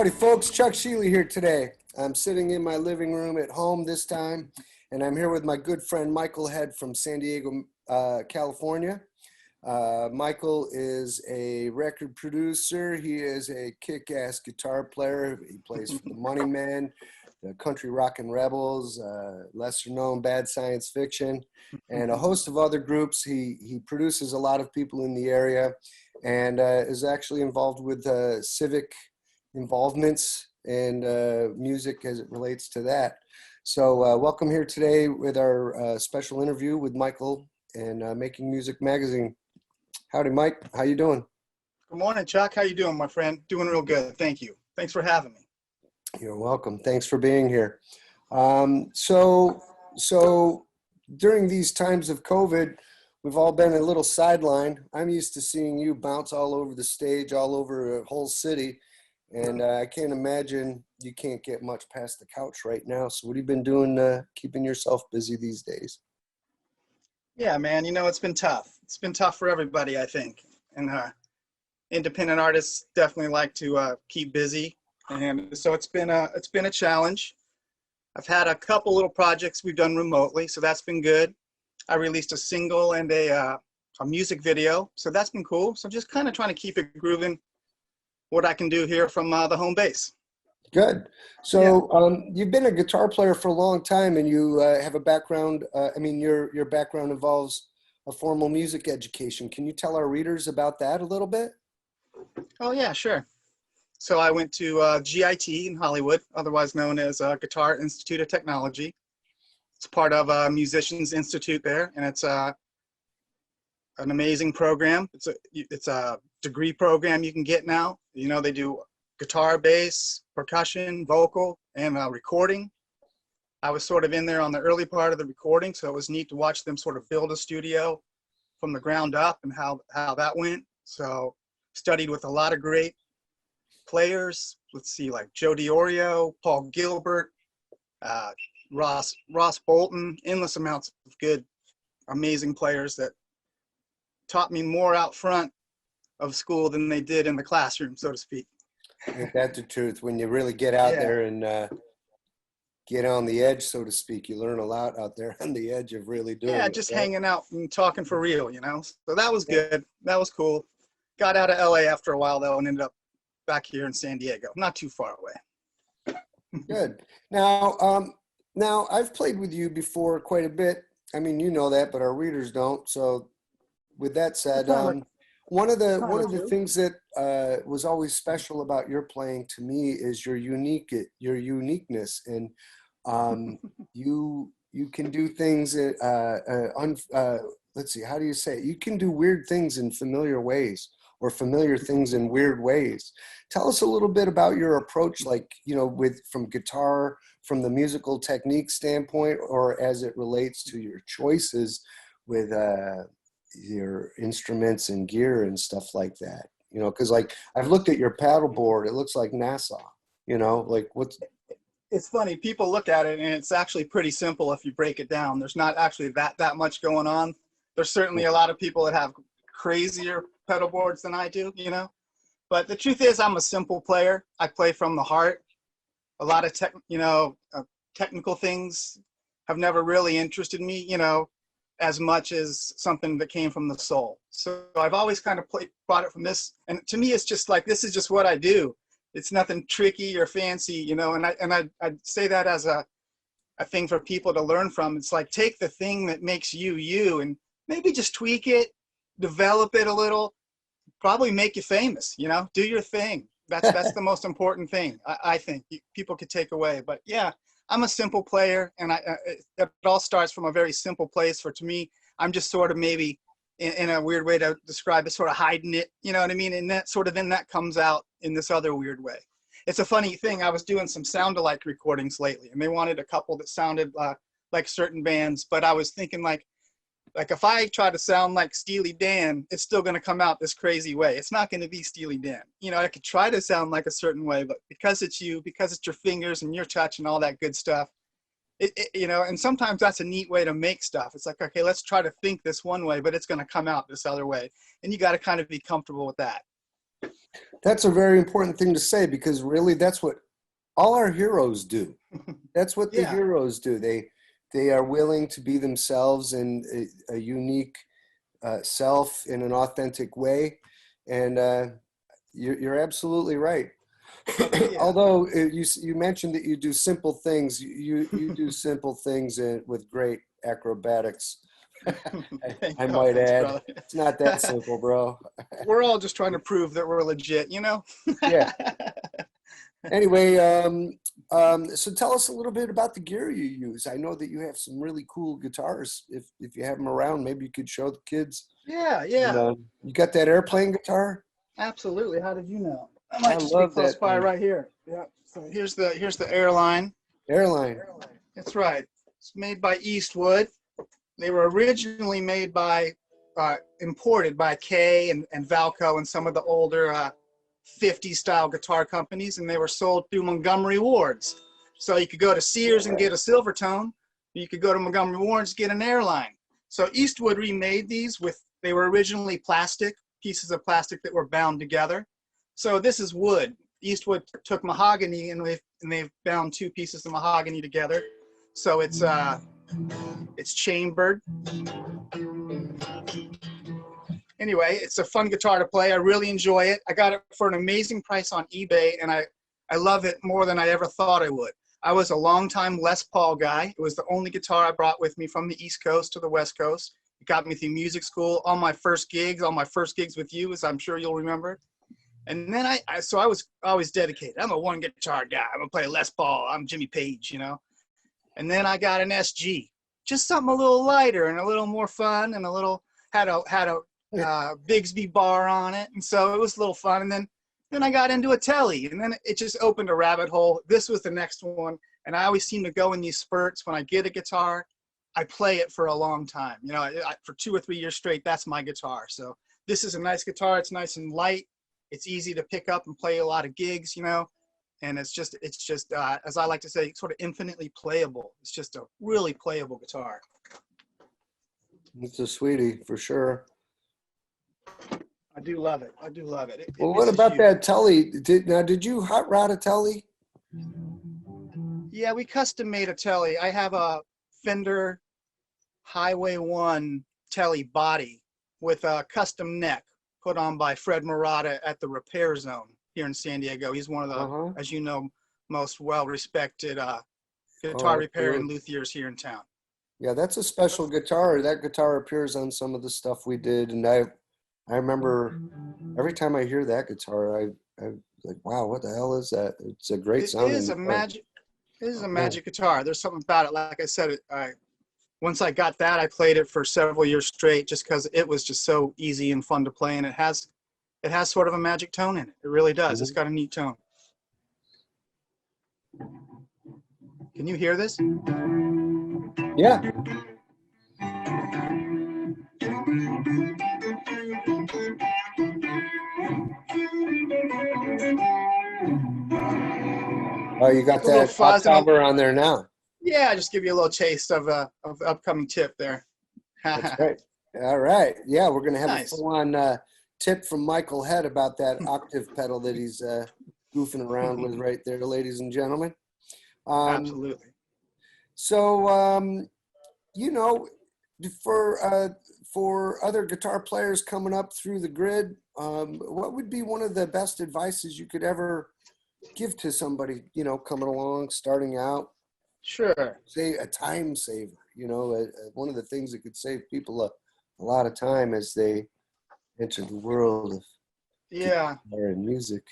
Howdy folks, Chuck Schiele here today. I'm sitting in my living room at home this time, and I'm here with my good friend Michael Head from San Diego, California. Michael is a record producer. He is a kick-ass guitar player. He plays for the Money Men, the Country Rockin' Rebels, lesser known Bad Science Fiction, and a host of other groups. He produces a lot of people in the area and is actually involved with civic involvements and music as it relates to that. So welcome here today with our special interview with Michael and Making Music Magazine. Howdy, Mike. How you doing? Good morning, Chuck. How you doing, my friend? Doing real good. Thank you. Thanks for having me. You're welcome. Thanks for being here. So during these times of COVID, we've all been a little sidelined. I'm used to seeing you bounce all over the stage, all over a whole city. And I can't imagine you can't get much past the couch right now. So what have you been doing keeping yourself busy these days? Yeah, man, you know, it's been tough. It's been tough for everybody, I think. And independent artists definitely like to keep busy. And so it's been a challenge. I've had a couple little projects we've done remotely, so that's been good. I released a single and a music video, so that's been cool. So just kind of trying to keep it grooving, what I can do here from the home base. Good. So you've been a guitar player for a long time, and you have a background. I mean, your background involves a formal music education. Can you tell our readers about that a little bit? Oh yeah, sure. So I went to GIT in Hollywood, otherwise known as Guitar Institute of Technology. It's part of Musicians Institute there, and it's an amazing program. It's a degree program you can get now. You know, they do guitar, bass, percussion, vocal, and recording. I was sort of in there on the early part of the recording, so it was neat to watch them sort of build a studio from the ground up and how that went. So studied with a lot of great players. Let's see, like Joe DiOrio, Paul Gilbert, Ross Bolton, endless amounts of good, amazing players that taught me more out front of school than they did in the classroom, so to speak. I think that's the truth. When you really get out there and get on the edge, so to speak, you learn a lot out there on the edge of really doing it. Yeah, just hanging out and talking for real, you know? So that was good. That was cool. Got out of LA after a while, though, and ended up back here in San Diego, not too far away. Good. Now I've played with you before quite a bit. I mean, you know that, but our readers don't. So with that said, one of the things that was always special about your playing to me is your uniqueness, and you can do things let's see, how do you say it? You can do weird things in familiar ways, or familiar things in weird ways. Tell us a little bit about your approach, like, you know, from guitar, from the musical technique standpoint, or as it relates to your choices with your instruments and gear and stuff like that. You know, because like I've looked at your paddle board, it looks like NASA, you know, like what's... It's funny, people look at it and it's actually pretty simple if you break it down. There's not actually that much going on. There's certainly a lot of people that have crazier pedal boards than I do, you know, but the truth is I'm a simple player. I play from the heart. A lot of technical things have never really interested me, you know, as much as something that came from the soul. So I've always kind of brought it from this, and to me it's just like, this is just what I do. It's nothing tricky or fancy, you know, and I'd say that as a thing for people to learn from. It's like, take the thing that makes you you and maybe just tweak it, develop it a little, probably make you famous, you know, do your thing. That's the most important thing, I think people could take away. But yeah, I'm a simple player, and it all starts from a very simple place. To me, I'm just sort of maybe in a weird way to describe it, sort of hiding it, you know what I mean? And that sort of, then that comes out in this other weird way. It's a funny thing. I was doing some sound-alike recordings lately, and they wanted a couple that sounded like certain bands, but I was thinking like if I try to sound like Steely Dan, it's still going to come out this crazy way. It's not going to be Steely Dan. You know, I could try to sound like a certain way, but because it's you, because it's your fingers and your touch and all that good stuff, you know, and sometimes that's a neat way to make stuff. It's like, okay, let's try to think this one way, but it's going to come out this other way. And you got to kind of be comfortable with that. That's a very important thing to say because really that's what all our heroes do. That's what the Yeah, heroes do. They are willing to be themselves in a unique self in an authentic way. And you're absolutely right. yeah. Although you mentioned that you do simple things, you do simple things with great acrobatics. I might Thanks, add, brother. it's not that simple, bro. We're all just trying to prove that we're legit, you know? Yeah. Anyway, so tell us a little bit about the gear you use. I know that you have some really cool guitars. If you have them around, maybe you could show the kids. Yeah, And, yeah, you got that airplane guitar? absolutely. How did you know? I I might just be love close that by thing. right here. Yeah. So here's the airline. Airline. That's right. It's made by Eastwood. They were originally made by, imported by Kay and Valco and some of the older 50 style guitar companies, and they were sold through Montgomery Wards. So you could go to Sears and get a Silvertone. You could go to Montgomery Wards and get an airline. So Eastwood remade these they were originally plastic, pieces of plastic that were bound together. So this is wood. Eastwood took mahogany and they've bound two pieces of mahogany together. So it's chambered. Anyway, it's a fun guitar to play. I really enjoy it. I got it for an amazing price on eBay, and I love it more than I ever thought I would. I was a longtime Les Paul guy. It was the only guitar I brought with me from the East Coast to the West Coast. It got me through music school, all my first gigs with you, as I'm sure you'll remember. And then I was always dedicated. I'm a one guitar guy. I'm gonna play Les Paul. I'm Jimmy Page, you know. And then I got an SG, just something a little lighter and a little more fun, and a little had a Bigsby bar on it, and so it was a little fun. And then I got into a Telly, and then it just opened a rabbit hole. This was the next one, and I always seem to go in these spurts. When I get a guitar, I play it for a long time. You know, for 2 or 3 years straight, that's my guitar. So this is a nice guitar. It's nice and light. It's easy to pick up and play a lot of gigs, you know. And it's just as I like to say, sort of infinitely playable. It's just a really playable guitar. It's a sweetie for sure. I do love it. I do love it. It Well, what misses about you. that Telly? Did you hot rod a Telly? Yeah, we custom made a Telly. I have a Fender Highway 1 Telly body with a custom neck put on by Fred Murata at the Repair Zone here in San Diego. He's one of the, Uh-huh. as you know, most well-respected Oh, guitar repair and absolutely. luthiers here in town. Yeah, that's a special guitar. That guitar appears on some of the stuff we did, and I remember every time I hear that guitar, I like, wow, what the hell is that? It's a great It sounding is a guitar. magic. It is a Yeah. magic guitar. There's something about it. Like I said, once I got that, I played it for several years straight, just because it was just so easy and fun to play, and it has sort of a magic tone in it. It really does. It's Mhm. got a neat tone. Can you hear this? Yeah. Oh, you got It's a little that fuzz and October on there now. yeah, just give you a little taste of the upcoming tip there. That's great. All right. Yeah, we're gonna have a Nice. full-on tip from Michael Head about that octave pedal that he's goofing around with right there, ladies and gentlemen. Um, Absolutely. so you know, for other guitar players coming up through the grid, what would be one of the best advices you could ever give to somebody, you know, coming along, starting out? Sure. Say a time saver, you know, one of the things that could save people a lot of time as they enter the world of Yeah. guitar and music.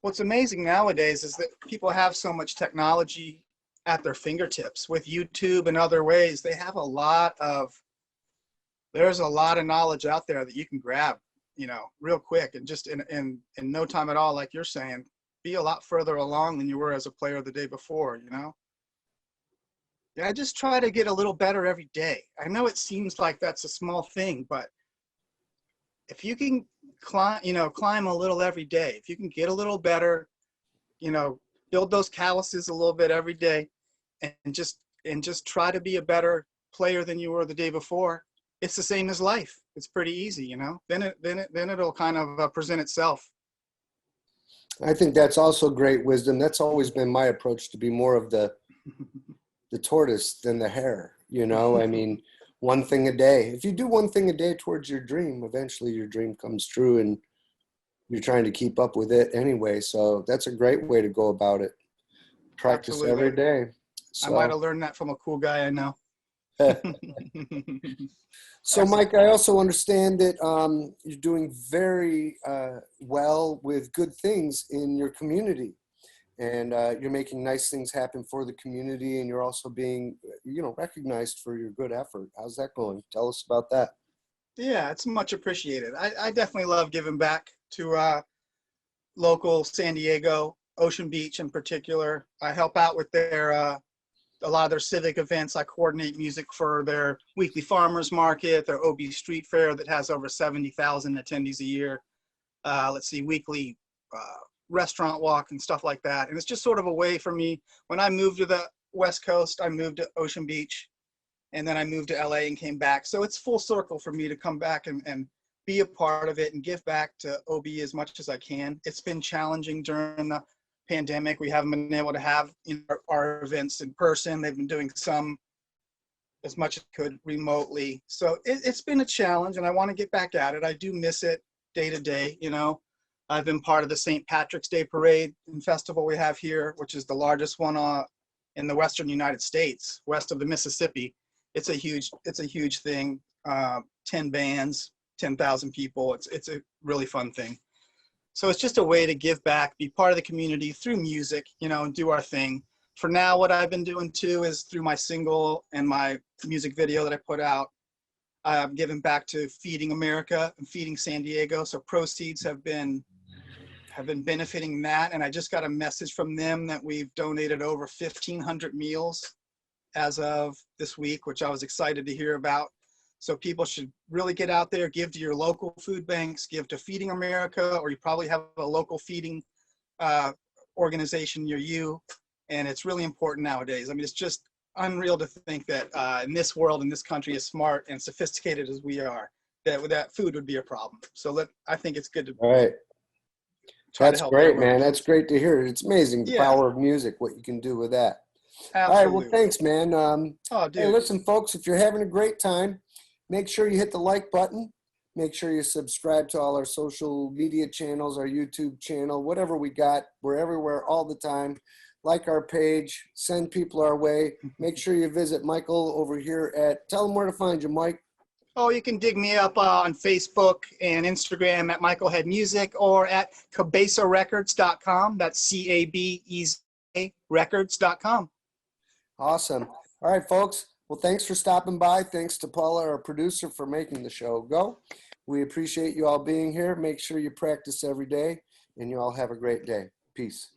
What's amazing nowadays is that people have so much technology at their fingertips with YouTube and other ways. There's a lot of knowledge out there that you can grab, you know, real quick, and just in no time at all, like you're saying, be a lot further along than you were as a player the day before, you know? Yeah, I just try to get a little better every day. I know it seems like that's a small thing, but if you can climb a little every day, if you can get a little better, you know, build those calluses a little bit every day, and just try to be a better player than you were the day before. It's the same as life. It's pretty easy, you know. Then it'll kind of present itself I think that's also great wisdom. That's always been my approach, to be more of the tortoise than the hare. You know, I mean, one thing a day. If you do one thing a day towards your dream, eventually your dream comes true, and you're trying to keep up with it anyway. So that's a great way to go about it. Practice every Absolutely. day. I might So, have learned that from a cool guy I know. so Excellent. Mike, I also understand that you're doing very well with good things in your community, and you're making nice things happen for the community, and you're also being, recognized for your good effort. How's that going? Tell us about that. Yeah, it's much appreciated. I definitely love giving back to local San Diego, Ocean Beach in particular. I help out with their a lot of their civic events. I coordinate music for their weekly farmers market, their OB Street Fair that has over 70,000 attendees a year. Let's see, weekly restaurant walk and stuff like that. And it's just sort of a way for me. When I moved to the West Coast, I moved to Ocean Beach, and then I moved to LA and came back. So it's full circle for me to come back and be a part of it and give back to OB as much as I can. It's been challenging during the pandemic. We haven't been able to have our events in person. They've been doing some as much as could remotely. So it's been a challenge, and I want to get back at it. I do miss it day to day. I've been part of the St. Patrick's Day Parade and Festival we have here, which is the largest one in the Western United States, west of the Mississippi. It's a huge thing. 10 bands, 10,000 people. It's a really fun thing. So it's just a way to give back, be part of the community through music, and do our thing. For now, what I've been doing too is through my single and my music video that I put out, I'm giving back to Feeding America and Feeding San Diego. So proceeds have been benefiting that. And I just got a message from them that we've donated over 1,500 meals as of this week, which I was excited to hear about. So people should really get out there, give to your local food banks, give to Feeding America, or you probably have a local feeding organization near you. And it's really important nowadays. I mean, it's just unreal to think that in this world, in this country, as smart and sophisticated as we are, that food would be a problem. So I think it's good to All right. try to That's help that great, man. organization. That's great to hear. It's amazing, the Yeah, power of music, what you can do with that. All right. Well, absolutely. thanks, man. Oh, Hey, dude. listen, folks, if you're having a great time, make sure you hit the like button. Make sure you subscribe to all our social media channels, our YouTube channel, whatever we got. We're everywhere all the time. Like our page, send people our way. Make sure you visit Michael over here tell them where to find you, Mike. Oh, you can dig me up on Facebook and Instagram at Michael Head Music or at cabezarecords.com. That's CABEZA records.com. Awesome. All right, folks. Well, thanks for stopping by. Thanks to Paula, our producer, for making the show go. We appreciate you all being here. Make sure you practice every day, and you all have a great day. Peace.